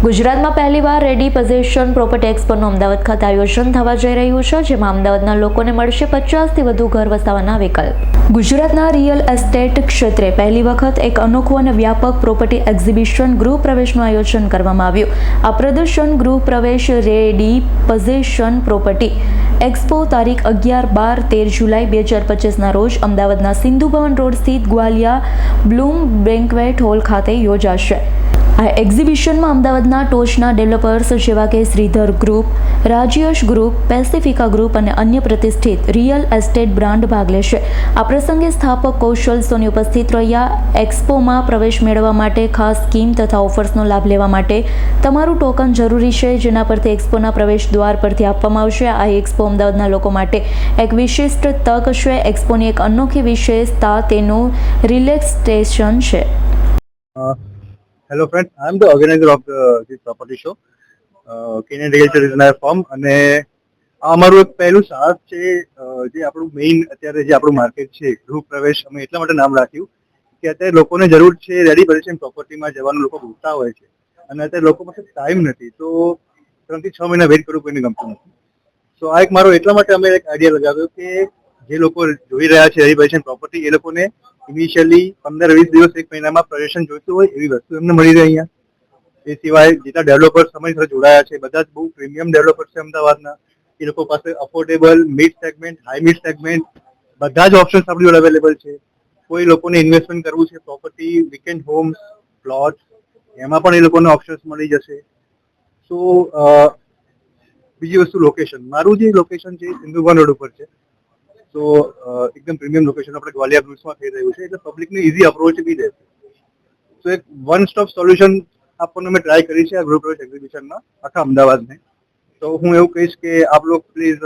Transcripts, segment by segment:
ગુજરાતમાં પહેલીવાર ready possession property એક્સપોનું Ahmedabad ખાતે આયોજન થવા જઈ રહ્યું છે, જેમાં અમદાવાદના લોકોને મળશે 50થી વધુ ઘર વસાવવાના વિકલ્પ। ગુજરાતના રિયલ એસ્ટેટ ક્ષેત્રે પહેલી વખત એક અનોખું અને વ્યાપક પ્રોપર્ટી એક્ઝિબિશન ગૃહ પ્રવેશનું આયોજન કરવામાં આવ્યું। આ પ્રદર્શન ગૃહ પ્રવેશ રેડી પોઝેશન પ્રોપર્ટી એક્સપો તારીખ 11, 12, 13 જુલાઈ 2025ના રોજ અમદાવાદના સિંધુ ભવન રોડ સ્થિત ગ્વાલિયા બ્લૂમ બેન્ક્વેટ હોલ ખાતે યોજાશે। આ એક્ઝિબિશનમાં અમદાવાદના ટોચના ડેવલપર્સ જેવા કે શ્રીધર ગ્રુપ, રાજ્યશ ગ્રુપ, પેસિફિકા ગ્રુપ અને અન્ય પ્રતિષ્ઠિત રિયલ એસ્ટેટ બ્રાન્ડ ભાગ લેશે। આ પ્રસંગે સ્થાપક કૌશલ સોની ઉપસ્થિત રહ્યા। એક્સપોમાં પ્રવેશ મેળવવા માટે ખાસ સ્કીમ તથા ઓફર્સનો લાભ લેવા માટે તમારું ટોકન જરૂરી છે, જેના પરથી એક્સપોના પ્રવેશ દ્વાર પરથી આપવામાં આવશે। આ એક્સપો અમદાવાદના લોકો માટે એક વિશિષ્ટ તક છે। એક્સપોની એક અનોખી વિશેષતા તેનું રિલેક્સેશન છે। Hello friends, I am the organizer of this property show. Kenyan Realtor is my firm અને આ અમારું એક પહેલું સાહસ છે જે આપણું મેઇન અત્યારે જે આપણું માર્કેટ છે ગૃહ પ્રવેશ અમે એટલા માટે નામ રાખ્યું કે અત્યારે લોકોને જરૂર છે રેડી પોઝેશન પ્રોપર્ટીમાં જવાનું લોકો ભૂલતા હોય છે અને અત્યારે લોકો પાસે ટાઈમ નથી તો 3 થી 6 મહિના વેઇટ કરવું કોઈને ગમતું નથી। તો આ એક મારો એટલા માટે અમે એક આઈડિયા લગાવ્યો કે જે લોકો જોઈ રહ્યા છે રેડી પોઝેશન પ્રોપર્ટી એ લોકોને ઇનિશિયલી 15-20 દિવસ 1 મહિનામાં પ્રવેશન જોઈતું હોય એવી વસ્તુ એમને મળી રહે અહીંયા। એ સિવાય જેટલા ડેવલપર્સ સમય સાથે જોડાયા છે બધા જ બહુ પ્રીમિયમ ડેવલપર્સ છે અમદાવાદના। એ લોકો પાસે affordable mid segment, high mid segment બધા જ ઓપ્શન્સ આપણી જોડે અવેલેબલ છે। કોઈ લોકોને ઇન્વેસ્ટમેન્ટ કરવું છે પ્રોપર્ટી, વીકેન્ડ હોમ્સ, પ્લોટ એમાં પણ એ લોકોને ઓપ્શન્સ મળી જશે। સો બીજી વસ્તુ લોકેશન, મારું જે લોકેશન છે સિંધુ ભવન રોડ ઉપર છે તો એકદમ પ્રીમિયમ લોકેશન આપણે ગ્વાલિયા બ્લુસમાં થઈ રહ્યું છે એટલે પબ્લિકને ઇઝી અપ્રોચ બી રહેશે। તો એક વન સ્ટોપ સોલ્યુશન આપવાનો મેં ટ્રાય કરી છે આ ગૃહ પ્રવેશ એક્ઝિબિશનમાં આખા અમદાવાદને। તો હું એવું કહીશ કે આપ લોગ પ્લીઝ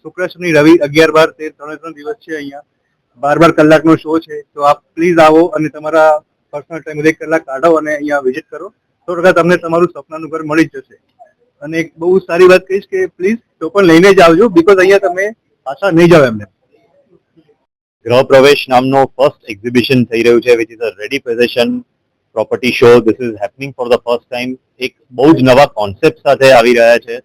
શુક્ર, શનિ, રવિ 11, 12, 13 3 દિવસ છે અહીંયા 12 કલાકનો શો છે તો આપ પ્લીઝ આવો અને તમારા પર્સનલ ટાઈમ 1 કલાક કાઢો અને અહીંયા વિઝિટ કરો। 100% તમને તમારું સપનાનું ઘર મળી જ જશે। અને એક બહુ સારી વાત કહીશ કે પ્લીઝ ટોકન લઈને જ આવજો બીકોઝ અહીંયા તમે પાછા નહીં જાવ એમને। ગૃહ પ્રવેશ નામનો ફર્સ્ટ એક્ઝિબિશન થઈ રહ્યું છે which is a ready possession property show. This is happening for the first time. એક બહુ જ નવા કોન્સેપ્ટ સાથે આવી રહ્યા છે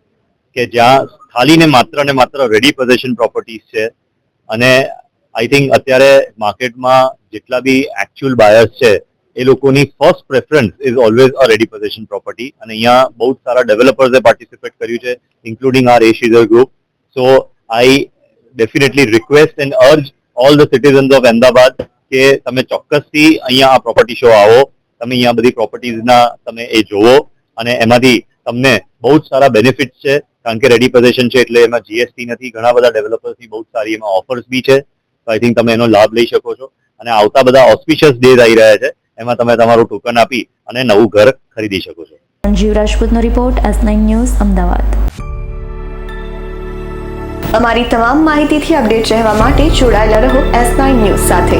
કે જ્યાં ખાલી ને માત્ર રેડી પોઝેશન પ્રોપર્ટીઝ છે અને આઈ થિંક અત્યારે માર્કેટમાં જેટલા બી એકચ્યુઅલ બાયર્સ છે એ લોકોની first preference is always a ready possession property અને અહીંયા બહુ સારા ડેવલપર્સે પાર્ટિસિપેટ કર્યું છે including R Shridhar group. So I definitely request and urge all the citizens of Ahmedabad કે તમે ચોક્કસથી અહીંયા આ પ્રોપર્ટી શો આવો, તમે અહીંયા બધી પ્રોપર્ટીઝના તમે એ જોવો અને એમાંથી તમને બહુ જ સારા બેનિફિટ્સ છે કારણ કે રેડી પોઝેશન છે એટલે એમાં જીએસટી નથી, ઘણા બધા ડેવલપર્સની બહુ સારી એમાં ઓફર્સ બી છે। તો આઈ થિંક તમે એનો લાભ લઈ શકો છો અને આવતા બધા ઓસ્પિશિયસ ડેઝ આવી રહ્યા છે એમાં તમે તમારું ટોકન આપી અને નવું ઘર ખરીદી શકો છો। સંજીવ રાજપૂતનો રિપોર્ટ, S9 ન્યૂઝ, અમદાવાદ। અમારી તમામ માહિતીથી અપડેટ રહેવા માટે જોડાયેલા રહો S9 ન્યૂઝ સાથે।